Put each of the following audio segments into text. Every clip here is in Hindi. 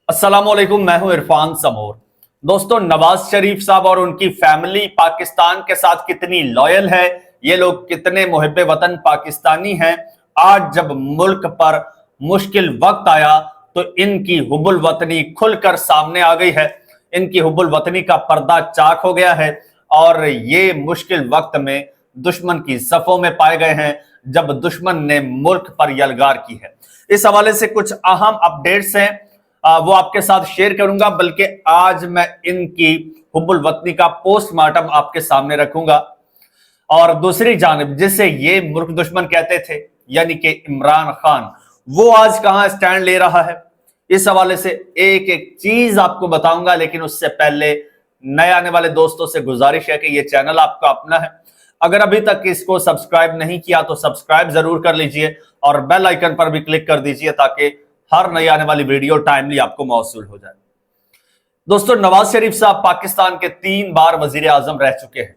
अस्सलामुअलैकुम, मैं हूं इरफान समोर। दोस्तों, नवाज शरीफ साहब और उनकी फैमिली पाकिस्तान के साथ कितनी लॉयल है, ये लोग कितने मुहिब्बे वतन पाकिस्तानी हैं। आज जब मुल्क पर मुश्किल वक्त आया तो इनकी हुब्बुल वतनी खुलकर सामने आ गई है। इनकी हुब्बुल वतनी का पर्दा चाक हो गया है और ये मुश्किल वक्त में दुश्मन की सफों में पाए गए हैं, जब दुश्मन ने मुल्क पर यलगार की है। इस हवाले से कुछ अहम अपडेट्स हैं, वो आपके साथ शेयर करूंगा। बल्कि आज मैं इनकी हुब्बुल वतनी का पोस्टमार्टम आपके सामने रखूंगा। और दूसरी जानिब जिसे ये मुल्क दुश्मन कहते थे, यानी कि इमरान खान, वो आज कहां स्टैंड ले रहा है, इस हवाले से एक एक चीज आपको बताऊंगा। लेकिन उससे पहले नए आने वाले दोस्तों से गुजारिश है कि ये चैनल आपका अपना है। अगर अभी तक इसको सब्सक्राइब नहीं किया तो सब्सक्राइब जरूर कर लीजिए और बेल आइकन पर भी क्लिक कर दीजिए ताकि हर नई आने वाली वीडियो टाइमली आपको मौसूल हो जाए। दोस्तों, नवाज शरीफ साहब पाकिस्तान के 3 बार वजीर आजम रह चुके हैं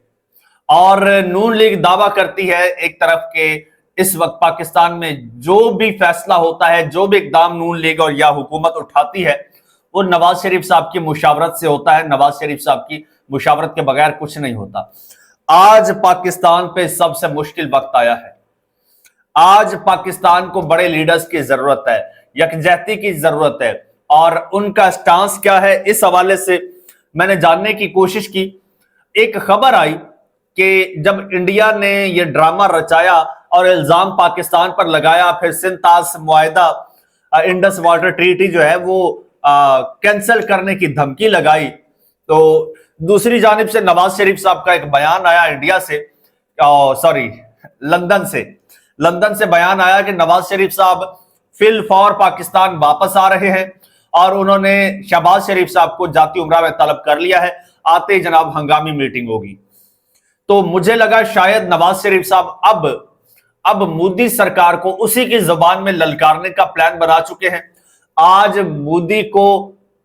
और नून लीग दावा करती है एक तरफ के इस वक्त पाकिस्तान में जो भी फैसला होता है, जो भी इकदाम नून लीग और या हुकूमत उठाती है, वो नवाज शरीफ साहब की मुशावरत से होता है। नवाज शरीफ साहब की मुशावरत के बगैर कुछ नहीं होता। आज पाकिस्तान पे सबसे मुश्किल वक्त आया है। आज पाकिस्तान को बड़े लीडर्स की जरूरत है, यकजहती की जरूरत है। और उनका स्टांस क्या है, इस हवाले से मैंने जानने की कोशिश की। एक खबर आई कि जब इंडिया ने यह ड्रामा रचाया और इल्जाम पाकिस्तान पर लगाया, फिर सिंध-ताज मुआहिदा, इंडस वाटर ट्रीटी जो है वो कैंसिल करने की धमकी लगाई, तो दूसरी जानिब से नवाज शरीफ साहब का एक बयान आया इंडिया से, सॉरी लंदन से बयान आया कि नवाज शरीफ साहब फिल फॉर पाकिस्तान वापस आ रहे हैं और उन्होंने शहबाज शरीफ साहब को जाती उम्रा में तलब कर लिया है। आते ही जनाब हंगामी मीटिंग होगी। तो मुझे लगा शायद नवाज शरीफ साहब अब मोदी सरकार को उसी की जुबान में ललकारने का प्लान बना चुके हैं। आज मोदी को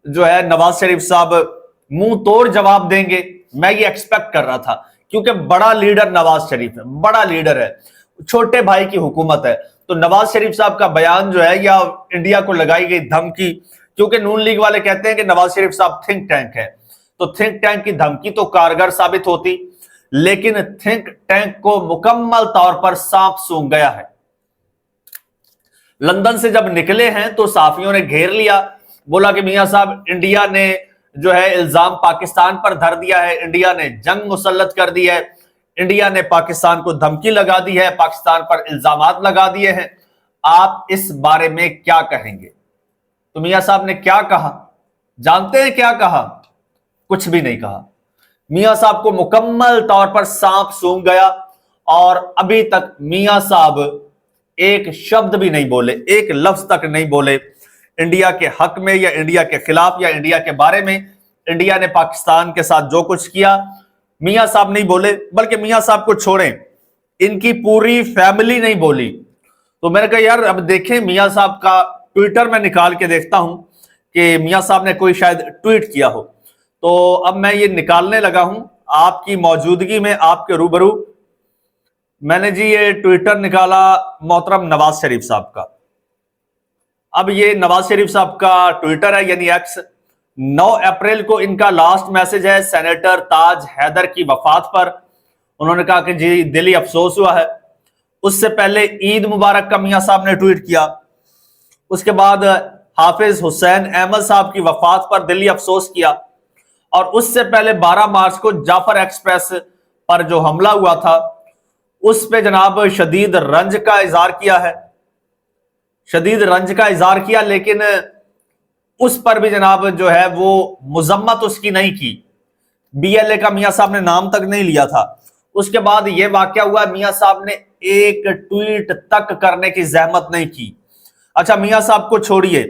जो है नवाज शरीफ साहब मुंह तोड़ जवाब देंगे, मैं ये एक्सपेक्ट कर रहा था, क्योंकि बड़ा लीडर नवाज शरीफ है, बड़ा लीडर है, छोटे भाई की हुकूमत है। तो नवाज शरीफ साहब का बयान जो है या इंडिया को लगाई गई धमकी, क्योंकि नून लीग वाले कहते हैं कि नवाज शरीफ साहब थिंक टैंक है, तो थिंक टैंक की धमकी तो कारगर साबित होती, लेकिन थिंक टैंक को मुकम्मल तौर पर सांप सूंघ गया है। लंदन से जब निकले हैं तो साफियों ने घेर लिया, बोला कि मियां साहब, इंडिया ने जो है इल्जाम पाकिस्तान पर धर दिया है, इंडिया ने जंग मुसल्लत कर दी है, इंडिया ने पाकिस्तान को धमकी लगा दी है, पाकिस्तान पर इल्जामात लगा दिए हैं। आप इस बारे में क्या कहेंगे? तो मियां साहब ने क्या कहा जानते हैं? क्या कहा? कुछ भी नहीं कहा। मियां साहब को मुकम्मल तौर पर सांप सूंघ गया और अभी तक मियां साहब एक शब्द भी नहीं बोले, एक लफ्ज तक नहीं बोले इंडिया के हक में या इंडिया के खिलाफ या इंडिया के बारे में। इंडिया ने पाकिस्तान के साथ जो कुछ किया, मियां साहब नहीं बोले, बल्कि मियां साहब को छोड़ें, इनकी पूरी फैमिली नहीं बोली। तो मैंने कहा यार अब देखें मियां साहब का ट्विटर में निकाल के देखता हूं कि मियां साहब ने कोई शायद ट्वीट किया हो। तो अब मैं ये निकालने लगा हूं आपकी मौजूदगी में, आपके रूबरू। मैंने जी ये ट्विटर निकाला मोहतरम नवाज शरीफ साहब का। अब ये नवाज शरीफ साहब का ट्विटर है, यानी एक्स। 9 अप्रैल को इनका लास्ट मैसेज है सेनेटर ताज हैदर की वफात पर। उन्होंने कहा कि जी दिली अफसोस हुआ है। उससे पहले ईद मुबारक का मियां साहब ने ट्वीट किया। उसके बाद हाफिज हुसैन अहमद साहब की वफात पर दिली अफसोस किया। और उससे पहले 12 मार्च को जाफर एक्सप्रेस पर जो हमला हुआ था उस पे जनाब शदीद रंज का इजहार किया है, शदीद रंज का इजहार किया, लेकिन उस पर भी जनाब जो है वो मुजम्मत उसकी नहीं की। बीएलए का मियां साहब ने नाम तक नहीं लिया था। उसके बाद यह वाकया हुआ, मियां साहब ने एक ट्वीट तक करने की जहमत नहीं की। अच्छा, मियां साहब को छोड़िए,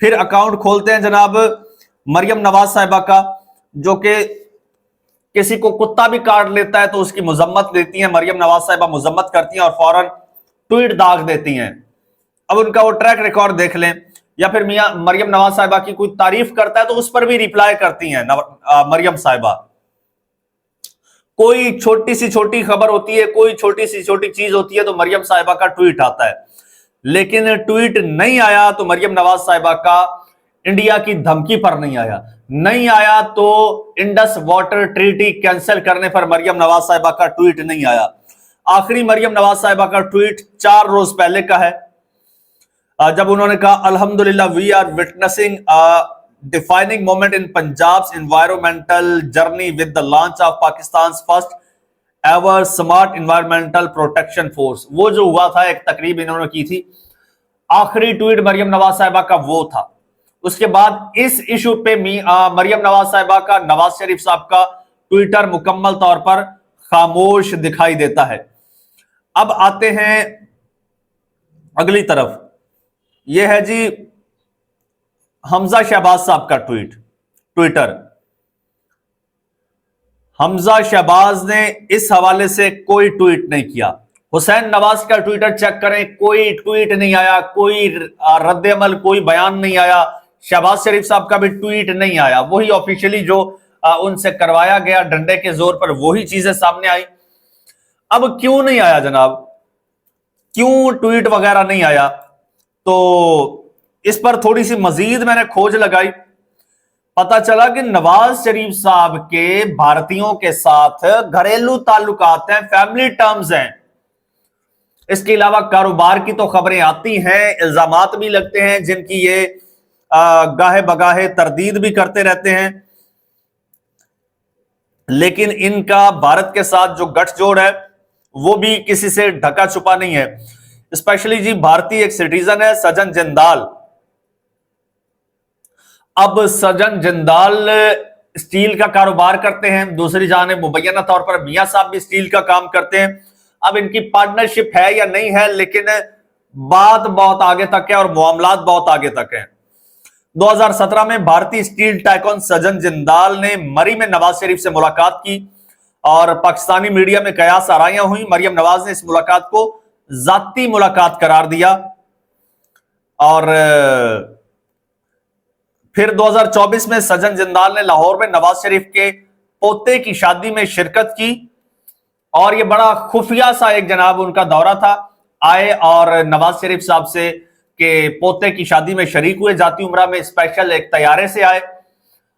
फिर अकाउंट खोलते हैं जनाब मरियम नवाज साहिबा का, जो कि किसी को कुत्ता भी काट लेता है तो उसकी मुजम्मत देती हैं। मरियम नवाज साहिबा मुजम्मत करती हैं और फौरन ट्वीट दाग देती हैं। अब उनका वो ट्रैक रिकॉर्ड देख लें, या फिर मरियम नवाज साहिबा की कोई तारीफ करता है तो उस पर भी रिप्लाई करती हैं मरियम साहिबा। कोई छोटी सी छोटी खबर होती है, कोई छोटी सी छोटी चीज होती है तो मरियम साहिबा का ट्वीट आता है, लेकिन ट्वीट नहीं आया तो मरियम नवाज साहिबा का इंडिया की धमकी पर नहीं आया। नहीं आया तो इंडस वाटर ट्रीटी कैंसिल करने पर मरियम नवाज साहिबा का ट्वीट नहीं आया। आखिरी मरियम नवाज साहिबा का ट्वीट 4 रोज पहले का है, जब उन्होंने कहा अल्हम्दुलिल्लाह we are witnessing defining moment in Punjab's environmental journey with the launch of Pakistan first ever smart environmental protection force. वो जो हुआ था, एक तकरीब इन्होंने की थी, आखिरी ट्वीट मरियम नवाज साहिबा का वो था। उसके बाद इस इशू पे मरियम नवाज साहिबा का, नवाज शरीफ साहब का ट्विटर मुकम्मल तौर पर खामोश दिखाई देता है। अब आते हैं अगली तरफ, यह है जी हमजा शहबाज साहब का ट्विटर। हमजा शहबाज ने इस हवाले से कोई ट्वीट नहीं किया। हुसैन नवाज का ट्विटर चेक करें, कोई ट्वीट नहीं आया, कोई रद्द-ए-अमल, कोई बयान नहीं आया। शहबाज शरीफ साहब का भी ट्वीट नहीं आया। वही ऑफिशियली जो उनसे करवाया गया डंडे के जोर पर, वही चीजें सामने आई। अब क्यों नहीं आया जनाब, क्यों ट्वीट वगैरह नहीं आया? तो इस पर थोड़ी सी मजीद मैंने खोज लगाई, पता चला कि नवाज शरीफ साहब के भारतीयों के साथ घरेलू ताल्लुकात हैं, फैमिली टर्म्स हैं। इसके अलावा कारोबार की तो खबरें आती हैं, इल्जामात भी लगते हैं जिनकी ये गाहे बगाहे तरदीद भी करते रहते हैं। लेकिन इनका भारत के साथ जो गठजोड़ है वो भी किसी से ढका छुपा नहीं है। स्पेशली जी भारतीय एक सिटीजन है सजन जिंदाल। अब सजन जिंदाल स्टील का कारोबार करते हैं, दूसरी जानिब मुबैना तौर पर मियां साहब भी स्टील का काम करते हैं। अब इनकी पार्टनरशिप है या नहीं है, लेकिन बात बहुत आगे तक है और मामलात बहुत आगे तक है। 2017 में भारतीय स्टील टाइकॉन सजन जिंदाल ने मरी में नवाज शरीफ से मुलाकात की और पाकिस्तानी मीडिया में कयास आराइयां हुई। मरियम नवाज ने इस मुलाकात को जाती मुलाकात करार दिया और फिर 2024 में सजन जिंदाल ने लाहौर में नवाज शरीफ के पोते की शादी में शिरकत की और यह बड़ा खुफिया सा एक जनाब उनका दौरा था। आए और नवाज शरीफ साहब से के पोते की शादी में शरीक हुए, जाती उम्रा में स्पेशल एक तैयारे से आए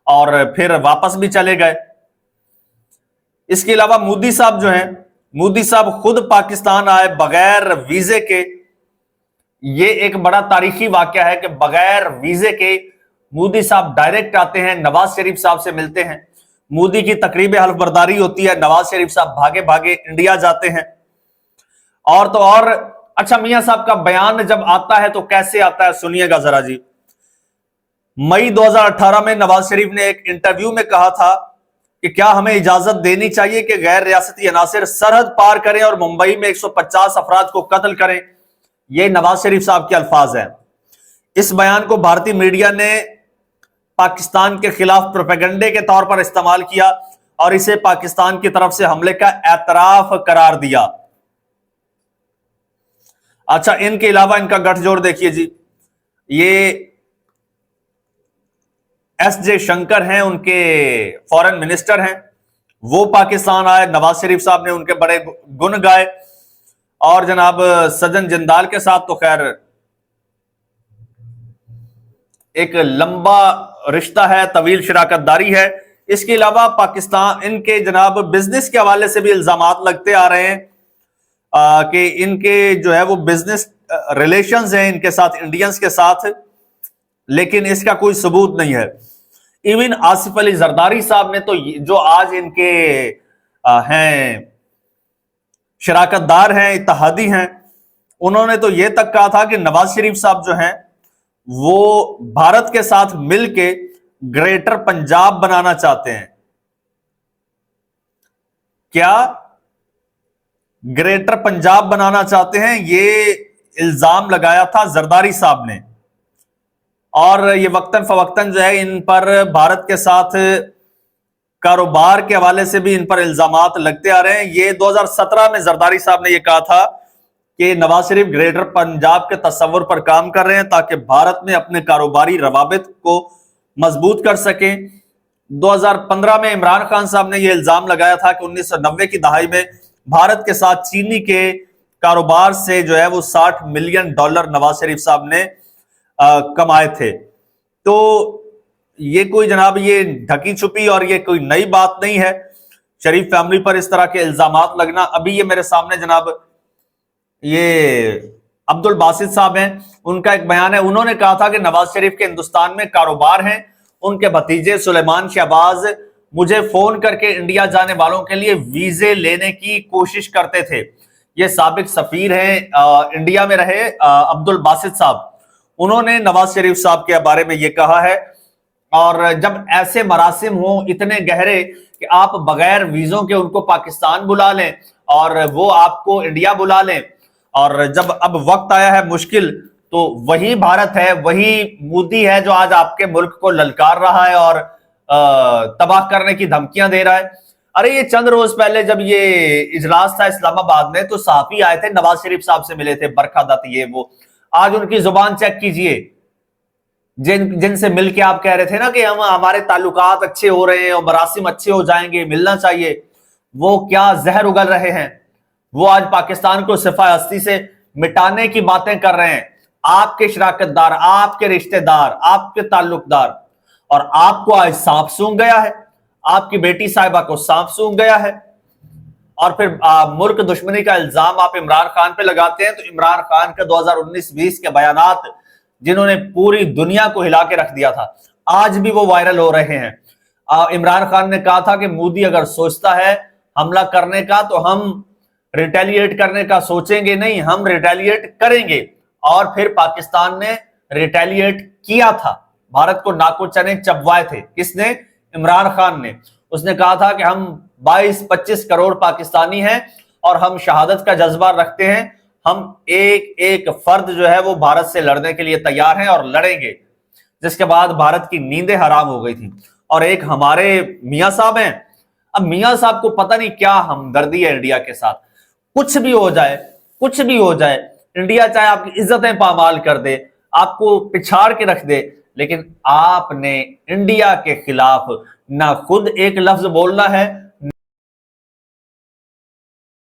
और फिर वापस भी चले गए। इसके अलावा मोदी साहब जो हैं, मोदी साहब खुद पाकिस्तान आए बगैर वीजे के। ये एक बड़ा तारीखी वाकया है कि बगैर वीजे के मोदी साहब डायरेक्ट आते हैं, नवाज शरीफ साहब से मिलते हैं। मोदी की तकरीब हल्फ बर्दारी होती है, नवाज शरीफ साहब भागे भागे इंडिया जाते हैं। और तो और अच्छा, मियां साहब का बयान जब आता है तो कैसे आता है, सुनिएगा जरा जी। मई 2018 में नवाज शरीफ ने एक इंटरव्यू में कहा था कि क्या हमें इजाजत देनी चाहिए कि गैर रियासती अनासिर सरहद पार करें और मुंबई में 150 अफराद को कत्ल करें। ये नवाज शरीफ साहब के अल्फाज हैं। इस बयान को भारतीय मीडिया ने पाकिस्तान के खिलाफ प्रोपेगेंडे के तौर पर इस्तेमाल किया और इसे पाकिस्तान की तरफ से हमले का एतराफ करार दिया। अच्छा, इनके अलावा इनका गठजोड़ देखिए जी, ये एस जयशंकर हैं, उनके फॉरेन मिनिस्टर हैं, वो पाकिस्तान आए, नवाज शरीफ साहब ने उनके बड़े गुण गाए। और जनाब सजन जिंदाल के साथ तो खैर एक लंबा रिश्ता है, तवील शराकतदारी है। इसके अलावा पाकिस्तान इनके जनाब बिजनेस के हवाले से भी इल्जामात लगते आ रहे हैं कि इनके जो है वो बिजनेस रिलेशंस हैं इनके साथ, इंडियंस के साथ, लेकिन इसका कोई सबूत नहीं है। इवन आसिफ अली जरदारी साहब ने तो जो आज इनके हैं शराकतदार हैं, इत्तेहादी हैं, उन्होंने तो यह तक कहा था कि नवाज शरीफ साहब जो हैं वो भारत के साथ मिलके ग्रेटर पंजाब बनाना चाहते हैं। क्या ग्रेटर पंजाब बनाना चाहते हैं? ये इल्जाम लगाया था जरदारी साहब ने और ये वक्तन फवक्तन जो है इन पर भारत के साथ कारोबार के हवाले से भी इन पर इल्जामात लगते आ रहे हैं। ये 2017 में जरदारी साहब ने यह कहा था कि नवाज शरीफ ग्रेटर पंजाब के तस्वुर पर काम कर रहे हैं ताकि भारत में अपने कारोबारी रवाबित को मजबूत कर सकें। 2015 में इमरान खान साहब ने यह इल्जाम लगाया था कि 1990 की दहाई में भारत के साथ चीनी के कारोबार से जो है वो $60 मिलियन नवाज शरीफ साहब ने कमाए थे। तो ये कोई जनाब ये ढकी छुपी और ये कोई नई बात नहीं है शरीफ फैमिली पर इस तरह के इल्जामात लगना। अभी ये मेरे सामने जनाब ये अब्दुल बासित साहब हैं, उनका एक बयान है। उन्होंने कहा था कि नवाज शरीफ के हिंदुस्तान में कारोबार हैं, उनके भतीजे सुलेमान शहबाज मुझे फोन करके इंडिया जाने वालों के लिए वीजे लेने की कोशिश करते थे। ये साबिक सफीर हैं इंडिया में रहे अब्दुल बासित साहब, उन्होंने नवाज शरीफ साहब के बारे में ये कहा है। और जब ऐसे मरासिम हो इतने गहरे कि आप बगैर वीजों के उनको पाकिस्तान बुला लें और वो आपको इंडिया बुला लें, और जब अब वक्त आया है मुश्किल, तो वही भारत है, वही मोदी है जो आज आपके मुल्क को ललकार रहा है और तबाह करने की धमकियां दे रहा है। अरे ये चंद रोज पहले जब ये इजलास था इस्लामाबाद में, तो सहाफी आए थे, नवाज शरीफ साहब से मिले थे, बरखा दत्त ये वो। आज उनकी जुबान चेक कीजिए, जिनसे मिलके आप कह रहे थे ना कि हम हमारे ताल्लुकात अच्छे हो रहे हैं और मरासिम अच्छे हो जाएंगे, मिलना चाहिए, वो क्या जहर उगल रहे हैं। वो आज पाकिस्तान को सिफा हस्ती से मिटाने की बातें कर रहे हैं। आपके शराकतदार, आपके रिश्तेदार, आपके ताल्लुकदार, और आपको आज सांप सूंघ गया है, आपकी बेटी साहिबा को सांप सूंघ गया है। और फिर मुल्क दुश्मनी का इल्जाम आप इमरान खान पे लगाते हैं। तो इमरान खान के 2019-20 के बयानात जिन्होंने पूरी दुनिया को हिला के रख दिया था, आज भी वो वायरल हो रहे हैं। इमरान खान ने कहा था कि मोदी अगर सोचता है हमला करने का तो हम रिटेलिएट करने का सोचेंगे नहीं, हम रिटेलिएट करेंगे। और फिर पाकिस्तान ने रिटेलिएट किया था, भारत को नाको चने चबवाए थे। किसने? इमरान खान ने। उसने कहा था कि हम 22-25 करोड़ पाकिस्तानी हैं और हम शहादत का जज्बा रखते हैं, हम एक एक फर्द जो है वो भारत से लड़ने के लिए तैयार हैं और लड़ेंगे। जिसके बाद भारत की नींदें हराम हो गई थी। और एक हमारे मियां साहब हैं, अब मियां साहब को पता नहीं क्या हमदर्दी है इंडिया के साथ। कुछ भी हो जाए, कुछ भी हो जाए, इंडिया चाहे आपकी इज्जतें पामाल कर दे, आपको पिछाड़ के रख दे, लेकिन आपने इंडिया के खिलाफ ना खुद एक लफ्ज बोलना है,